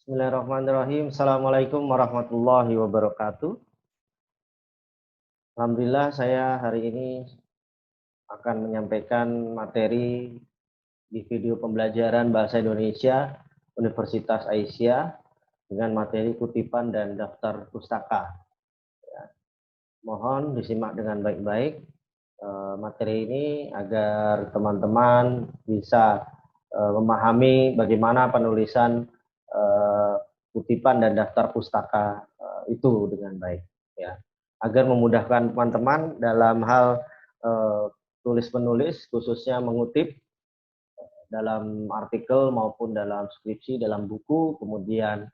Bismillahirrahmanirrahim. Assalamualaikum warahmatullahi wabarakatuh. Alhamdulillah saya hari ini akan menyampaikan materi di video pembelajaran Bahasa Indonesia Universitas Aisyah dengan materi kutipan dan daftar pustaka. Mohon disimak dengan baik-baik materi ini agar teman-teman bisa memahami bagaimana penulisan kutipan dan daftar pustaka itu dengan baik, ya, agar memudahkan teman-teman dalam hal tulis-menulis, khususnya mengutip dalam artikel maupun dalam skripsi, dalam buku, kemudian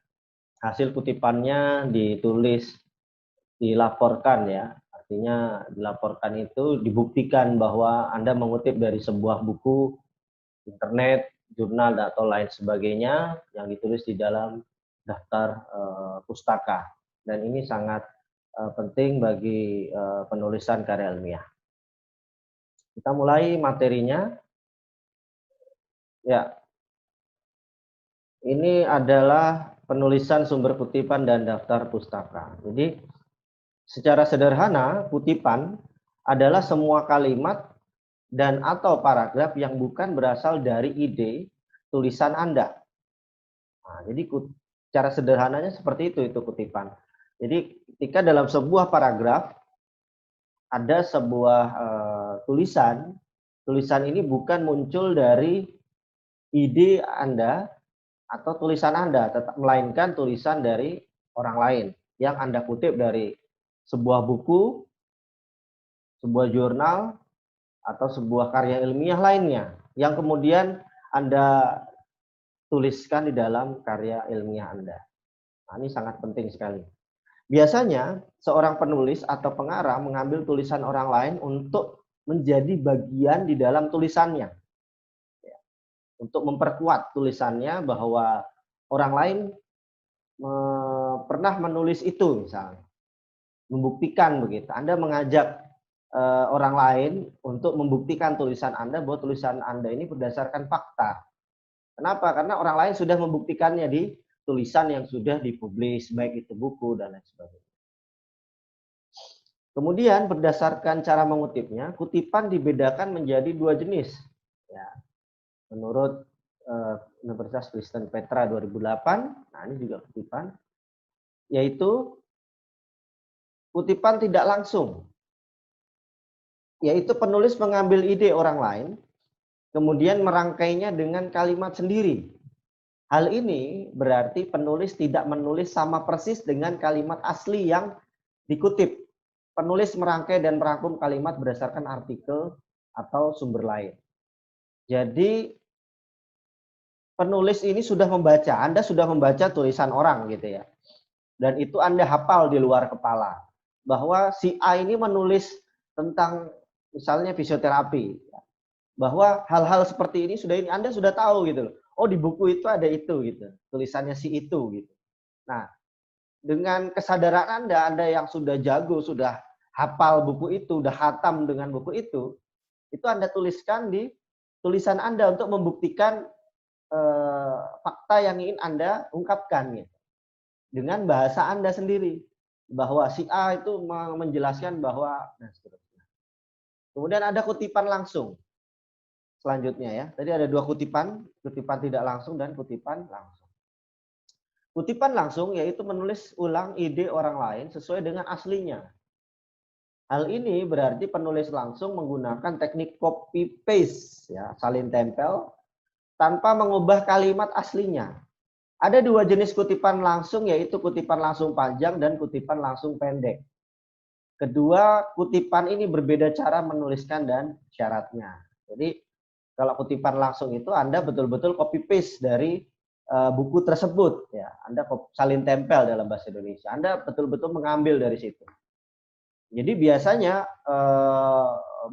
hasil kutipannya ditulis, dilaporkan, ya, artinya dilaporkan itu dibuktikan bahwa Anda mengutip dari sebuah buku, internet, jurnal, atau lain sebagainya yang ditulis di dalam daftar pustaka, dan ini sangat penting bagi penulisan karya ilmiah. Kita mulai materinya. Ya, ini adalah penulisan sumber kutipan dan daftar pustaka. Jadi secara sederhana, kutipan adalah semua kalimat dan atau paragraf yang bukan berasal dari ide tulisan Anda. Nah, jadi cara sederhananya seperti itu kutipan. Jadi ketika dalam sebuah paragraf ada sebuah tulisan ini bukan muncul dari ide Anda atau tulisan Anda, melainkan tulisan dari orang lain yang Anda kutip dari sebuah buku, sebuah jurnal, atau sebuah karya ilmiah lainnya yang kemudian Anda tuliskan di dalam karya ilmiah Anda. Nah, ini sangat penting sekali. Biasanya seorang penulis atau pengarang mengambil tulisan orang lain untuk menjadi bagian di dalam tulisannya. Ya, untuk memperkuat tulisannya bahwa orang lain pernah menulis itu, misalnya. Membuktikan begitu. Anda mengajak orang lain untuk membuktikan tulisan Anda bahwa tulisan Anda ini berdasarkan fakta. Kenapa? Karena orang lain sudah membuktikannya di tulisan yang sudah dipublis, baik itu buku dan lain sebagainya. Kemudian berdasarkan cara mengutipnya, kutipan dibedakan menjadi dua jenis. Ya, menurut Universitas Kristen Petra 2008, nah ini juga kutipan, yaitu kutipan tidak langsung, yaitu penulis mengambil ide orang lain, kemudian merangkainya dengan kalimat sendiri. Hal ini berarti penulis tidak menulis sama persis dengan kalimat asli yang dikutip. Penulis merangkai dan merangkum kalimat berdasarkan artikel atau sumber lain. Jadi penulis ini sudah membaca, Anda sudah membaca tulisan orang gitu ya. Dan itu Anda hafal di luar kepala. Bahwa si A ini menulis tentang misalnya fisioterapi. Bahwa hal-hal seperti ini Anda sudah tahu gitu loh. Oh, di buku itu ada itu gitu. Tulisannya si itu gitu. Nah, dengan kesadaran Anda yang sudah jago, sudah hafal buku itu, sudah khatam dengan buku itu Anda tuliskan di tulisan Anda untuk membuktikan fakta yang ingin Anda ungkapkan gitu. Dengan bahasa Anda sendiri. Bahwa si A itu menjelaskan bahwa, nah seterusnya. Kemudian ada kutipan langsung. Selanjutnya ya, tadi ada dua kutipan tidak langsung dan kutipan langsung. Kutipan langsung yaitu menulis ulang ide orang lain sesuai dengan aslinya. Hal ini berarti penulis langsung menggunakan teknik copy paste, ya, salin tempel, tanpa mengubah kalimat aslinya. Ada dua jenis kutipan langsung, yaitu kutipan langsung panjang dan kutipan langsung pendek. Kedua kutipan ini berbeda cara menuliskan dan syaratnya. Jadi kalau kutipan langsung itu Anda betul-betul copy paste dari buku tersebut, ya. Anda salin tempel dalam bahasa Indonesia. Anda betul-betul mengambil dari situ. Jadi biasanya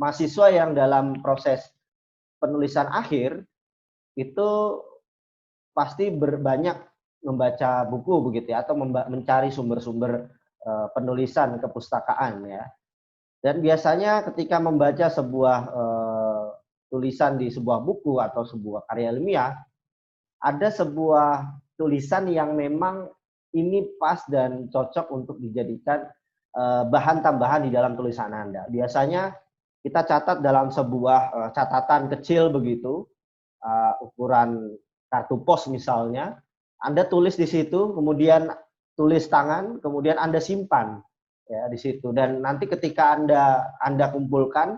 mahasiswa yang dalam proses penulisan akhir itu pasti berbanyak membaca buku begitu ya, atau mencari sumber-sumber penulisan kepustakaan ya. Dan biasanya ketika membaca sebuah tulisan di sebuah buku atau sebuah karya ilmiah, ada sebuah tulisan yang memang ini pas dan cocok untuk dijadikan bahan tambahan di dalam tulisan Anda. Biasanya kita catat dalam sebuah catatan kecil begitu, ukuran kartu pos misalnya, Anda tulis di situ, kemudian tulis tangan, kemudian Anda simpan ya di situ. Dan nanti ketika Anda kumpulkan,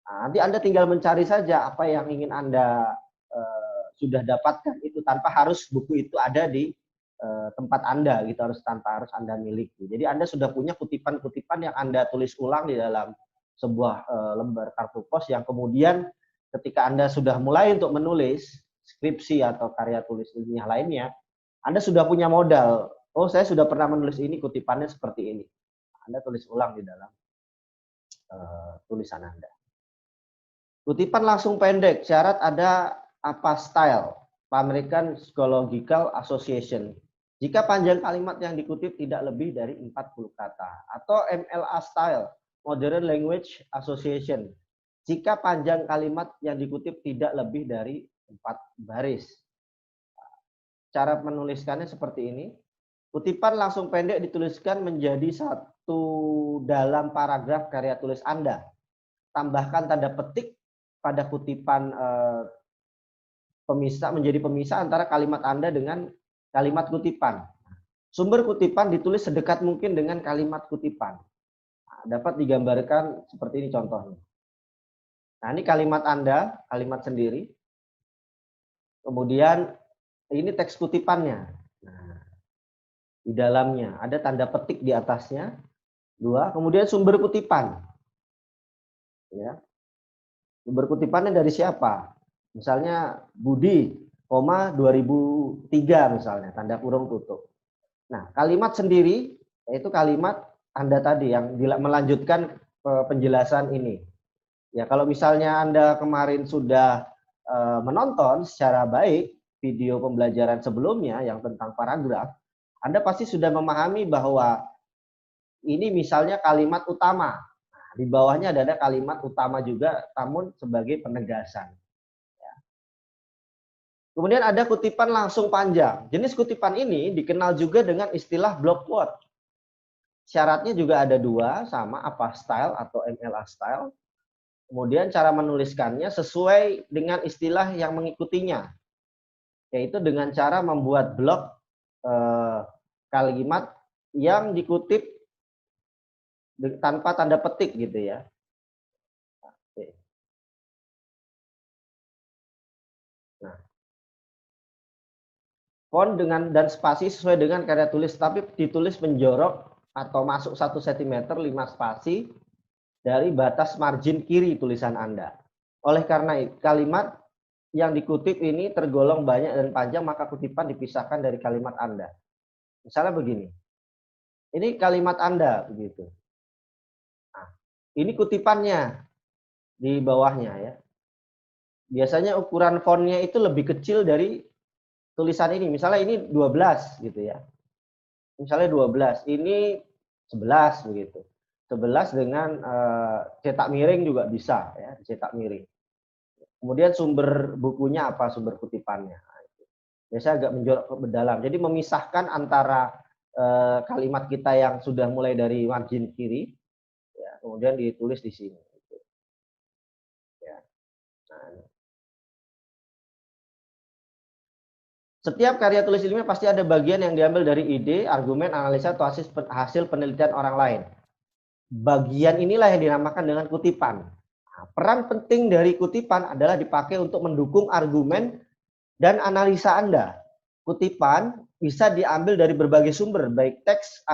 nanti Anda tinggal mencari saja apa yang ingin Anda sudah dapatkan itu, tanpa harus buku itu ada di tempat Anda gitu, tanpa harus Anda miliki. Jadi Anda sudah punya kutipan-kutipan yang Anda tulis ulang di dalam sebuah lembar kartu pos, yang kemudian ketika Anda sudah mulai untuk menulis skripsi atau karya tulis ilmiah lainnya, Anda sudah punya modal. Oh, saya sudah pernah menulis ini, kutipannya seperti ini. Anda tulis ulang di dalam tulisan Anda. Kutipan langsung pendek, syarat ada apa style, American Psychological Association. Jika panjang kalimat yang dikutip tidak lebih dari 40 kata. Atau MLA style, Modern Language Association. Jika panjang kalimat yang dikutip tidak lebih dari 4 baris. Cara menuliskannya seperti ini. Kutipan langsung pendek dituliskan menjadi satu dalam paragraf karya tulis Anda. Tambahkan tanda petik pada kutipan pemisah, menjadi pemisah antara kalimat Anda dengan kalimat kutipan. Sumber kutipan ditulis sedekat mungkin dengan kalimat kutipan. Dapat digambarkan seperti ini contohnya. Nah, ini kalimat Anda, kalimat sendiri. Kemudian ini teks kutipannya. Nah, di dalamnya ada tanda petik di atasnya. 2. Kemudian sumber kutipan. Ya. Sumber kutipannya dari siapa? Misalnya Budi, 2003 misalnya, tanda kurung tutup. Nah, kalimat sendiri yaitu kalimat Anda tadi yang melanjutkan penjelasan ini. Ya, kalau misalnya Anda kemarin sudah menonton secara baik video pembelajaran sebelumnya yang tentang paragraf, Anda pasti sudah memahami bahwa ini misalnya kalimat utama. Nah, di bawahnya ada kalimat utama juga, namun sebagai penegasan. Ya. Kemudian ada kutipan langsung panjang. Jenis kutipan ini dikenal juga dengan istilah block quote. Syaratnya juga ada 2, sama apa style atau MLA style. Kemudian cara menuliskannya sesuai dengan istilah yang mengikutinya, yaitu dengan cara membuat blok kalimat yang dikutip tanpa tanda petik gitu ya. Nah, font dan spasi sesuai dengan karya tulis, tapi ditulis menjorok atau masuk 1 cm 5 spasi dari batas margin kiri tulisan Anda. Oleh karena itu, kalimat yang dikutip ini tergolong banyak dan panjang, maka kutipan dipisahkan dari kalimat Anda. Misalnya begini. Ini kalimat Anda begitu. Nah, ini kutipannya di bawahnya ya. Biasanya ukuran fontnya itu lebih kecil dari tulisan ini. Misalnya ini 12 gitu ya. Misalnya 12, ini 11 begitu. 11 dengan cetak miring juga bisa ya, cetak miring. Kemudian sumber bukunya apa, sumber kutipannya. Biasanya agak menjorok ke dalam. Jadi memisahkan antara kalimat kita yang sudah mulai dari margin kiri, ya, kemudian ditulis di sini. Ya. Nah, setiap karya tulis ilmiah pasti ada bagian yang diambil dari ide, argumen, analisa, atau hasil penelitian orang lain. Bagian inilah yang dinamakan dengan kutipan. Nah, peran penting dari kutipan adalah dipakai untuk mendukung argumen dan analisa Anda. Kutipan bisa diambil dari berbagai sumber, baik teks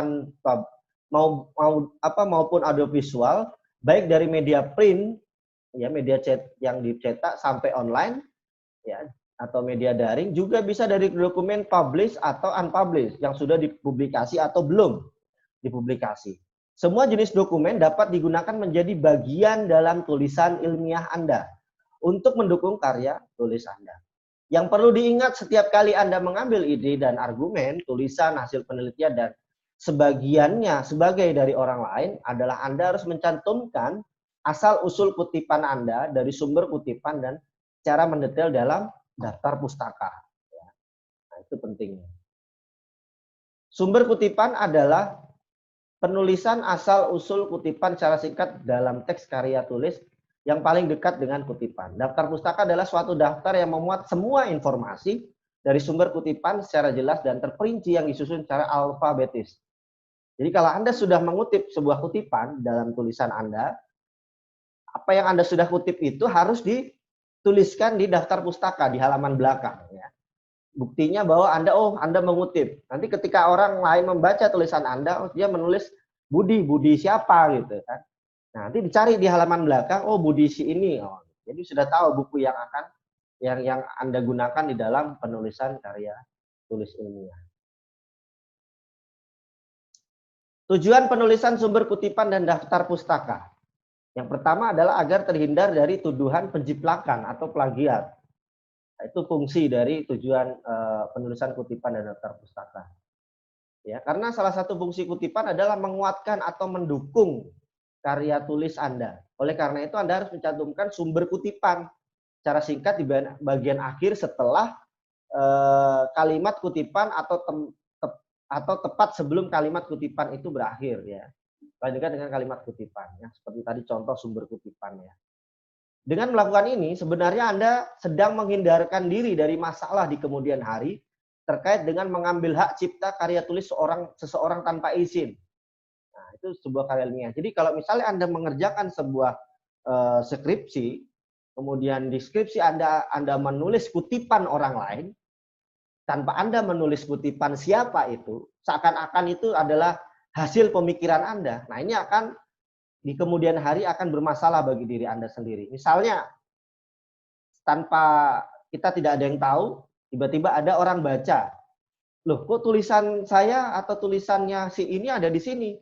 maupun audiovisual, baik dari media print, ya media yang dicetak sampai online, ya atau media daring, juga bisa dari dokumen publish atau unpublished yang sudah dipublikasi atau belum dipublikasi. Semua jenis dokumen dapat digunakan menjadi bagian dalam tulisan ilmiah Anda untuk mendukung karya tulis Anda. Yang perlu diingat setiap kali Anda mengambil ide dan argumen, tulisan, hasil penelitian, dan sebagiannya sebagai dari orang lain adalah Anda harus mencantumkan asal-usul kutipan Anda dari sumber kutipan dan cara mendetail dalam daftar pustaka. Nah, itu penting. Sumber kutipan adalah penulisan asal-usul kutipan secara singkat dalam teks karya tulis yang paling dekat dengan kutipan. Daftar pustaka adalah suatu daftar yang memuat semua informasi dari sumber kutipan secara jelas dan terperinci yang disusun secara alfabetis. Jadi kalau Anda sudah mengutip sebuah kutipan dalam tulisan Anda, apa yang Anda sudah kutip itu harus dituliskan di daftar pustaka di halaman belakang. Ya. Buktinya bahwa Anda mengutip. Nanti ketika orang lain membaca tulisan Anda, dia menulis Budi siapa gitu kan. Nah, nanti dicari di halaman belakang, Budi si ini. Jadi sudah tahu buku yang Anda gunakan di dalam penulisan karya tulis ilmiah. Tujuan penulisan sumber kutipan dan daftar pustaka. Yang pertama adalah agar terhindar dari tuduhan penjiplakan atau plagiat. Itu fungsi dari tujuan penulisan kutipan dan daftar pustaka. Ya, karena salah satu fungsi kutipan adalah menguatkan atau mendukung karya tulis Anda. Oleh karena itu Anda harus mencantumkan sumber kutipan secara singkat di bagian akhir setelah kalimat kutipan atau tepat sebelum kalimat kutipan itu berakhir ya. Lanjutkan dengan kalimat kutipan ya, seperti tadi contoh sumber kutipan ya. Dengan melakukan ini, sebenarnya Anda sedang menghindarkan diri dari masalah di kemudian hari terkait dengan mengambil hak cipta karya tulis seseorang tanpa izin. Nah, itu sebuah karya ilmiah. Jadi kalau misalnya Anda mengerjakan sebuah skripsi, kemudian di skripsi Anda menulis kutipan orang lain, tanpa Anda menulis kutipan siapa itu, seakan-akan itu adalah hasil pemikiran Anda. Nah, ini akan di kemudian hari akan bermasalah bagi diri Anda sendiri. Misalnya, tanpa kita tidak ada yang tahu, tiba-tiba ada orang baca. Loh, kok tulisan saya atau tulisannya si ini ada di sini?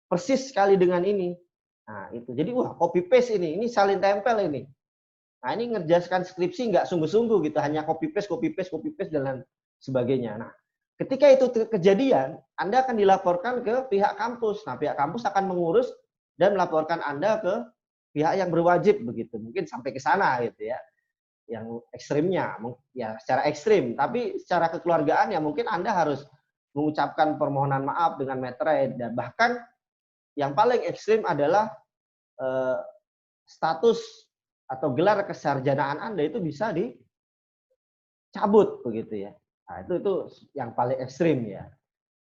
Persis sekali dengan ini. Nah, itu. Jadi, copy paste ini salin tempel ini. Nah, ini ngerjakan skripsi nggak sungguh-sungguh gitu, hanya copy paste, dan sebagainya. Nah, ketika itu kejadian, Anda akan dilaporkan ke pihak kampus. Nah, pihak kampus akan mengurus dan melaporkan Anda ke pihak yang berwajib begitu. Mungkin sampai ke sana gitu ya. Yang ekstrimnya ya secara ekstrim, tapi secara kekeluargaan ya mungkin Anda harus mengucapkan permohonan maaf dengan meterai, dan bahkan yang paling ekstrim adalah status atau gelar kesarjanaan Anda itu bisa dicabut begitu ya. Nah, itu yang paling ekstrim ya.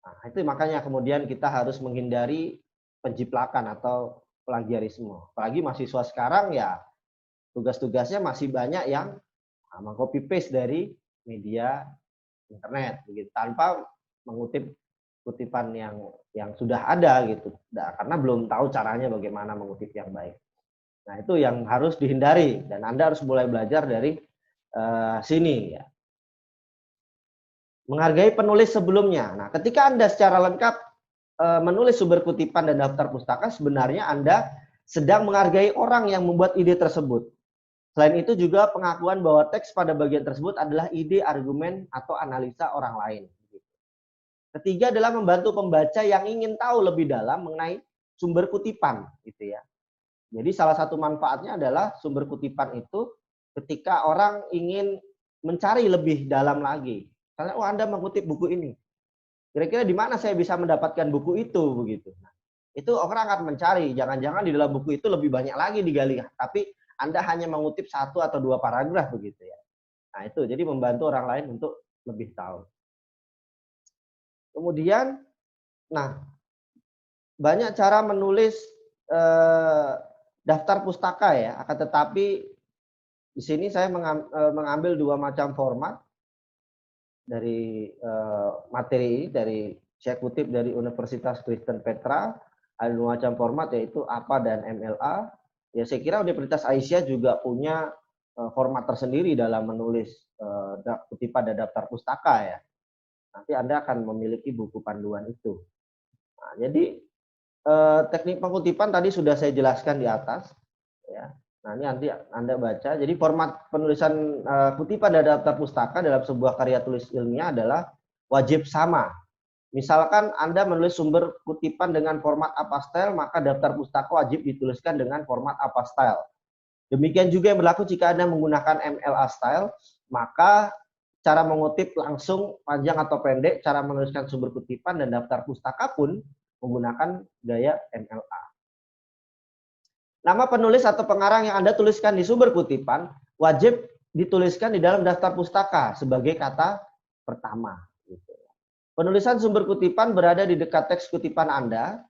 Nah, itu makanya kemudian kita harus menghindari penjiplakan atau plagiarisme. Apalagi mahasiswa sekarang ya tugas-tugasnya masih banyak yang meng-copy paste dari media internet begitu, tanpa mengutip kutipan yang sudah ada gitu. Nah, karena belum tahu caranya bagaimana mengutip yang baik. Nah, itu yang harus dihindari dan Anda harus mulai belajar dari sini ya. Menghargai penulis sebelumnya. Nah, ketika Anda secara lengkap menulis sumber kutipan dan daftar pustaka, sebenarnya Anda sedang menghargai orang yang membuat ide tersebut. Selain itu juga pengakuan bahwa teks pada bagian tersebut adalah ide, argumen, atau analisa orang lain. Ketiga adalah membantu pembaca yang ingin tahu lebih dalam mengenai sumber kutipan, gitu ya. Jadi salah satu manfaatnya adalah sumber kutipan itu ketika orang ingin mencari lebih dalam lagi. Misalnya, Anda mengutip buku ini. Kira-kira di mana saya bisa mendapatkan buku itu begitu. Nah, itu orang akan mencari, jangan-jangan di dalam buku itu lebih banyak lagi digali, tapi Anda hanya mengutip 1 atau 2 paragraf begitu ya. Nah, itu jadi membantu orang lain untuk lebih tahu. Kemudian banyak cara menulis daftar pustaka ya, akan tetapi di sini saya mengambil 2 macam format dari materi ini, saya kutip dari Universitas Kristen Petra, ada 2 macam format yaitu APA dan MLA. Ya, saya kira Universitas Aisyah juga punya format tersendiri dalam menulis kutipan dan daftar pustaka ya. Nanti Anda akan memiliki buku panduan itu. Nah, jadi teknik pengutipan tadi sudah saya jelaskan di atas ya. Nah, ini nanti Anda baca. Jadi format penulisan kutipan dan daftar pustaka dalam sebuah karya tulis ilmiah adalah wajib sama. Misalkan Anda menulis sumber kutipan dengan format APA style, maka daftar pustaka wajib dituliskan dengan format APA style. Demikian juga yang berlaku jika Anda menggunakan MLA style, maka cara mengutip langsung panjang atau pendek, cara menuliskan sumber kutipan, dan daftar pustaka pun menggunakan gaya MLA. Nama penulis atau pengarang yang Anda tuliskan di sumber kutipan wajib dituliskan di dalam daftar pustaka sebagai kata pertama. Penulisan sumber kutipan berada di dekat teks kutipan Anda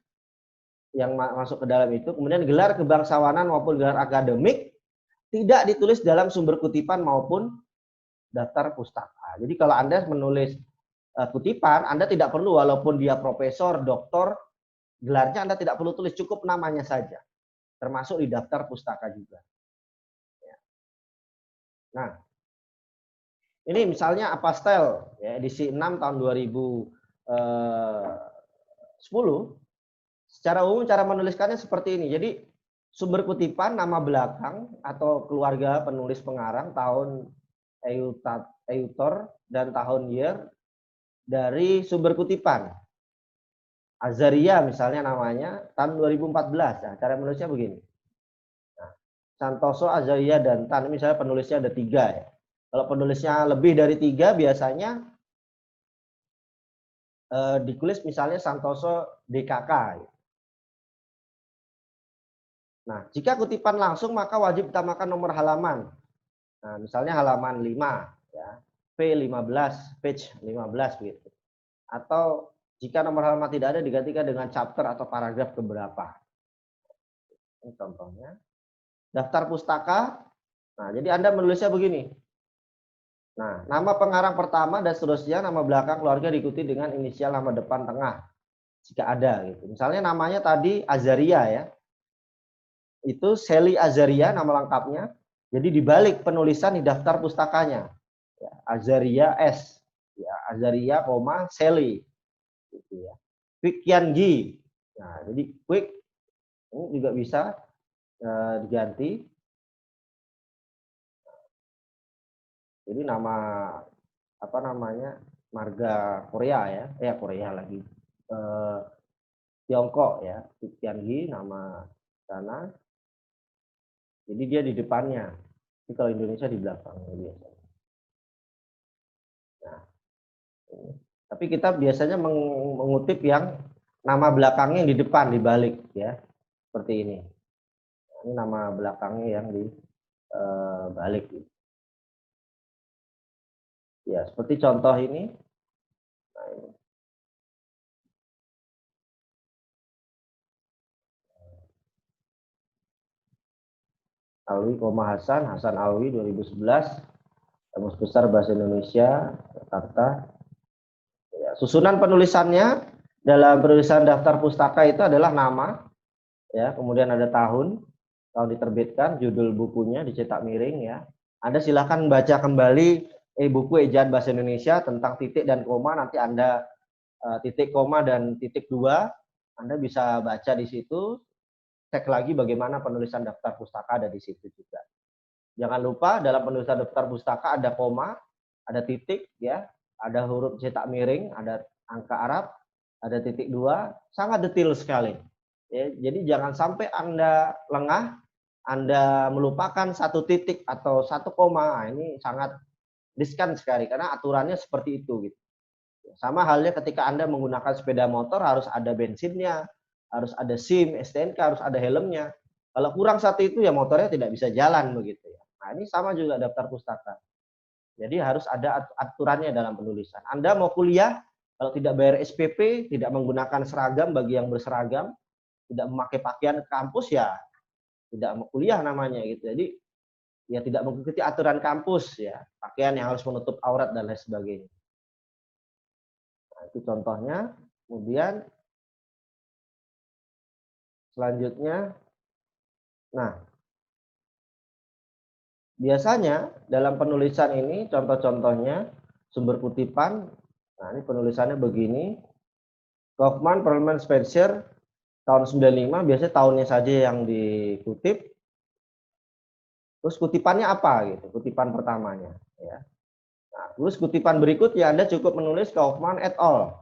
yang masuk ke dalam itu. Kemudian gelar kebangsawanan maupun gelar akademik tidak ditulis dalam sumber kutipan maupun daftar pustaka. Jadi kalau Anda menulis kutipan, Anda tidak perlu, walaupun dia profesor, doktor, gelarnya Anda tidak perlu tulis, cukup namanya saja. Termasuk di daftar pustaka juga. Nah, ini misalnya Apastel, ya, edisi 6 tahun 2010. Secara umum cara menuliskannya seperti ini. Jadi sumber kutipan, nama belakang atau keluarga penulis pengarang, tahun eutor dan tahun year dari sumber kutipan. Azaria misalnya namanya tahun 2014. Nah, cara menulisnya begini. Nah, Santoso, Azaria, dan Tan, misalnya penulisnya ada 3 ya. Kalau penulisnya lebih dari 3 biasanya ditulis misalnya Santoso DKK. Nah, jika kutipan langsung maka wajib ditambahkan nomor halaman. Nah, misalnya halaman 5 ya. P15, page 15 begitu. Atau jika nomor halaman tidak ada digantikan dengan chapter atau paragraf keberapa. Ini contohnya. Daftar pustaka. Nah, jadi Anda menulisnya begini. Nah, nama pengarang pertama dan seterusnya, nama belakang keluarga diikuti dengan inisial nama depan tengah. Jika ada gitu. Misalnya namanya tadi Azaria ya. Itu Sally Azaria nama lengkapnya. Jadi dibalik penulisan di daftar pustakanya. Ya, Azaria S. Ya, Azaria, Sally. Gitu ya. Quick Kiangi. Nah, jadi Quick ini juga bisa diganti. Jadi nama apa namanya marga Korea ya, Korea lagi. Tiongkok ya, Quick Kiangi nama sana. Jadi dia di depannya. Jadi kalau Indonesia di belakangnya biasanya. Nah, tapi kita biasanya mengutip yang nama belakangnya yang di depan, di balik ya, seperti ini. Ini nama belakangnya yang di balik. Ya, seperti contoh ini. Nah, ini. Alwi, Hasan, Hasan Alwi 2011, Kamus Besar Bahasa Indonesia, Jakarta. Ya, susunan penulisannya dalam penulisan daftar pustaka itu adalah nama, ya, kemudian ada tahun diterbitkan, judul bukunya dicetak miring ya. Anda silahkan baca kembali buku ejaan bahasa Indonesia tentang titik dan koma, nanti Anda titik koma dan titik 2, Anda bisa baca di situ. Cek lagi bagaimana penulisan daftar pustaka ada di situ juga. Jangan lupa dalam penulisan daftar pustaka ada koma, ada titik ya, ada huruf cetak miring, ada angka Arab, ada titik 2, sangat detail sekali. Ya, jadi jangan sampai Anda lengah, Anda melupakan satu titik atau satu koma. Nah, ini sangat riskan sekali karena aturannya seperti itu gitu. Sama halnya ketika Anda menggunakan sepeda motor harus ada bensinnya, harus ada SIM, STNK, harus ada helmnya. Kalau kurang satu itu ya motornya tidak bisa jalan begitu ya. Nah, ini sama juga daftar pustaka. Jadi harus ada aturannya dalam penulisan. Anda mau kuliah, kalau tidak bayar SPP, tidak menggunakan seragam bagi yang berseragam, tidak memakai pakaian kampus ya tidak mau kuliah namanya gitu. Jadi ya tidak mengikuti aturan kampus ya, pakaian yang harus menutup aurat dan lain sebagainya. Nah, itu contohnya. Kemudian selanjutnya, nah biasanya dalam penulisan ini contoh-contohnya sumber kutipan. Nah ini penulisannya begini. Kaufman, Perlman, Spencer tahun 95, biasanya tahunnya saja yang dikutip. Terus kutipannya apa gitu? Kutipan pertamanya ya. Nah, terus kutipan berikutnya Anda cukup menulis Kaufman et al.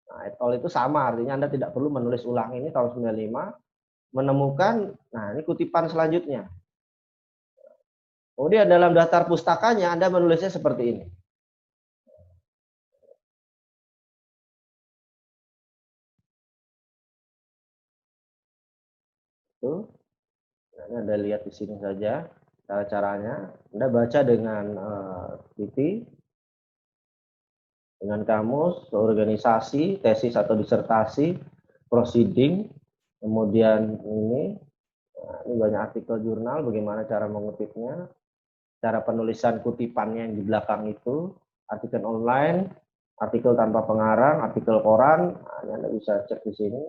Nah, et al itu sama, artinya Anda tidak perlu menulis ulang ini tahun 95, menemukan, nah ini kutipan selanjutnya. Kemudian dalam daftar pustakanya Anda menulisnya seperti ini. Itu, nah, Anda lihat di sini saja cara-caranya. Anda baca dengan teliti, dengan kamus, organisasi, tesis atau disertasi, proceeding, kemudian ini banyak artikel jurnal, bagaimana cara mengutipnya, cara penulisan kutipannya yang di belakang itu, artikel online, artikel tanpa pengarang, artikel koran, nah, Anda bisa cek di sini,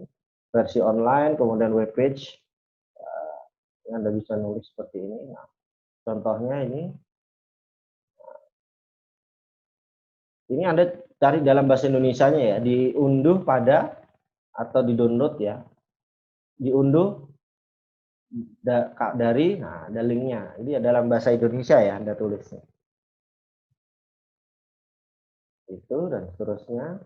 versi online, kemudian webpage, Anda bisa nulis seperti ini. Nah, contohnya ini Anda cari dalam bahasa Indonesianya ya, diunduh pada atau di-download ya, diunduh dari, nah ada linknya, ini dalam bahasa Indonesia ya Anda tulisnya. Itu dan seterusnya.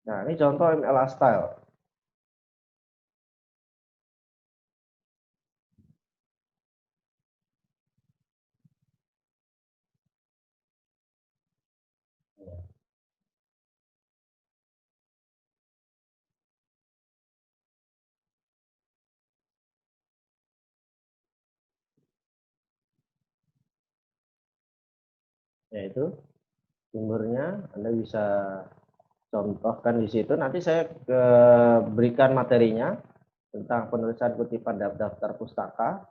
Nah, ini contoh MLA style. Yaitu sumbernya Anda bisa contohkan di situ. Nanti saya berikan materinya tentang penulisan kutipan daftar pustaka.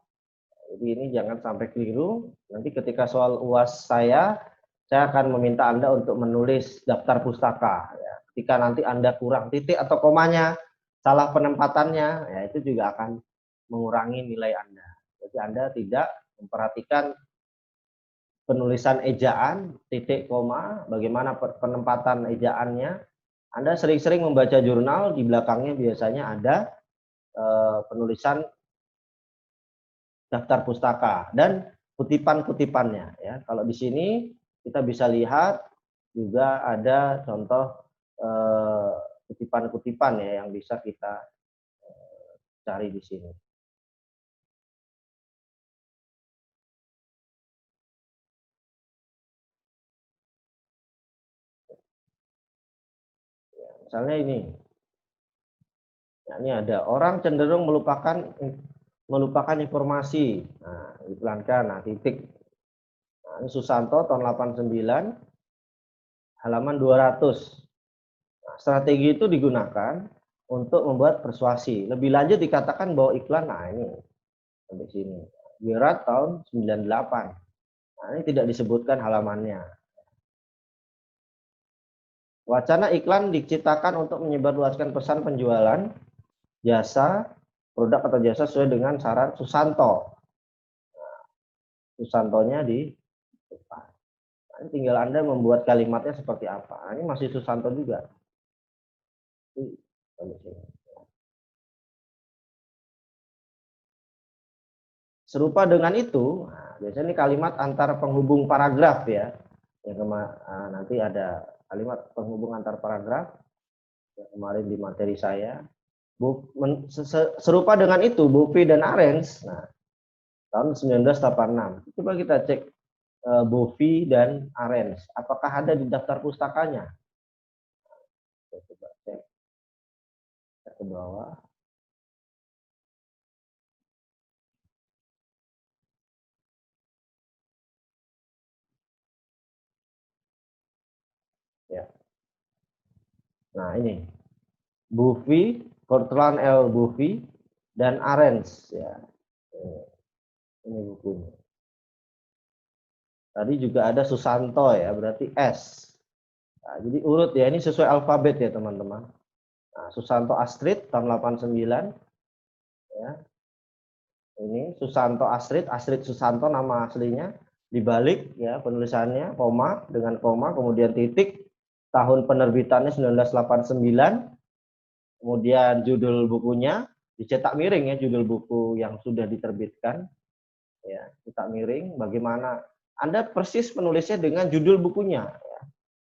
Jadi ini jangan sampai keliru. Nanti ketika soal UAS saya akan meminta Anda untuk menulis daftar pustaka. Ya. Ketika nanti Anda kurang titik atau komanya, salah penempatannya, ya itu juga akan mengurangi nilai Anda. Jadi Anda tidak memperhatikan penulisan ejaan, titik, koma, bagaimana penempatan ejaannya. Anda sering-sering membaca jurnal, di belakangnya biasanya ada penulisan daftar pustaka dan kutipan-kutipannya. Ya, kalau di sini kita bisa lihat juga ada contoh kutipan-kutipan ya yang bisa kita cari di sini. Ya, misalnya ini. Nah, ini ada orang cenderung melupakan informasi. Nah, iklankan, nah titik. Nah, ini Susanto tahun 89, halaman 200. Nah, strategi itu digunakan untuk membuat persuasi. Lebih lanjut dikatakan bahwa iklan, nah ini sampai sini. Wirat tahun 98. Nah, ini tidak disebutkan halamannya. Wacana iklan diciptakan untuk menyebarluaskan pesan penjualan jasa, produk atau jasa sesuai dengan syarat Susanto. Nah, Susantonya di depan. Nah, tinggal Anda membuat kalimatnya seperti apa. Nah, ini masih Susanto juga. Serupa dengan itu, nah, biasanya ini kalimat antar penghubung paragraf ya. Yang nanti ada kalimat penghubung antar paragraf yang kemarin di materi saya. Serupa dengan itu, Buffy dan Arens, nah, tahun 1986. Coba kita cek Buffy dan Arens, apakah ada di daftar pustakanya? Kita coba cek ke bawah. Ya. Nah ini Buffy, Cortland L. Buffy dan Arens ya. Ini bukunya. Tadi juga ada Susanto ya, berarti S. Nah, jadi urut ya, ini sesuai alfabet ya teman-teman. Nah, Susanto Astrid tahun 89 ya. Ini Susanto Astrid, Astrid Susanto nama aslinya, dibalik ya penulisannya koma dengan koma kemudian titik, tahun penerbitannya 1989, kemudian judul bukunya dicetak miring ya, judul buku yang sudah diterbitkan ya, cetak miring. Bagaimana Anda persis penulisnya dengan judul bukunya ya.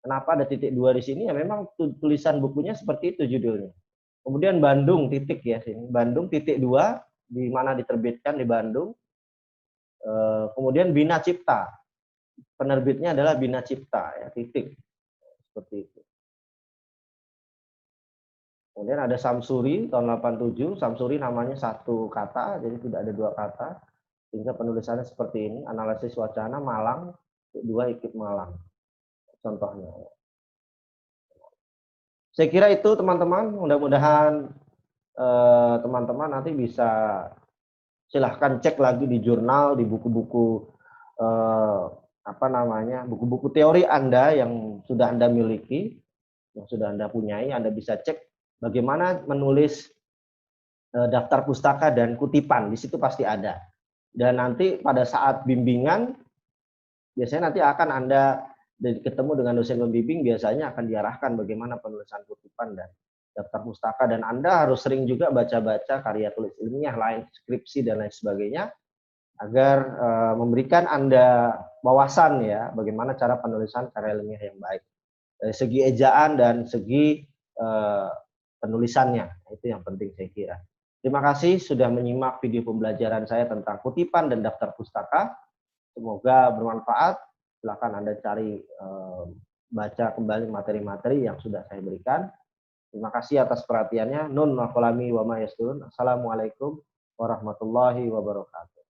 Kenapa ada titik 2 di sini ya, memang tulisan bukunya seperti itu judulnya. Kemudian Bandung titik ya sini, Bandung titik 2 di mana diterbitkan di Bandung. Kemudian Bina Cipta, penerbitnya adalah Bina Cipta, ya, titik, seperti itu. Kemudian ada Samsuri tahun 87, Samsuri namanya satu kata, jadi tidak ada dua kata, sehingga penulisannya seperti ini, analisis wacana Malang, dua ikip Malang, contohnya. Saya kira itu teman-teman, mudah-mudahan teman-teman nanti bisa silahkan cek lagi di jurnal, di buku-buku buku-buku teori Anda yang sudah Anda miliki, yang sudah Anda punyai. Anda bisa cek bagaimana menulis daftar pustaka dan kutipan, di situ pasti ada. Dan nanti pada saat bimbingan, biasanya nanti akan Anda ketemu dengan dosen pembimbing, biasanya akan diarahkan bagaimana penulisan kutipan dan daftar pustaka, dan Anda harus sering juga baca-baca karya tulis ilmiah lain, skripsi dan lain sebagainya, agar memberikan Anda wawasan ya bagaimana cara penulisan karya ilmiah yang baik dari segi ejaan dan segi penulisannya. Itu yang penting saya kira. Terima kasih sudah menyimak video pembelajaran saya tentang kutipan dan daftar pustaka. Semoga bermanfaat. Silakan Anda cari baca kembali materi-materi yang sudah saya berikan. Terima kasih atas perhatiannya. Nun maqalami wa ma yasturun. Assalamualaikum warahmatullahi wabarakatuh.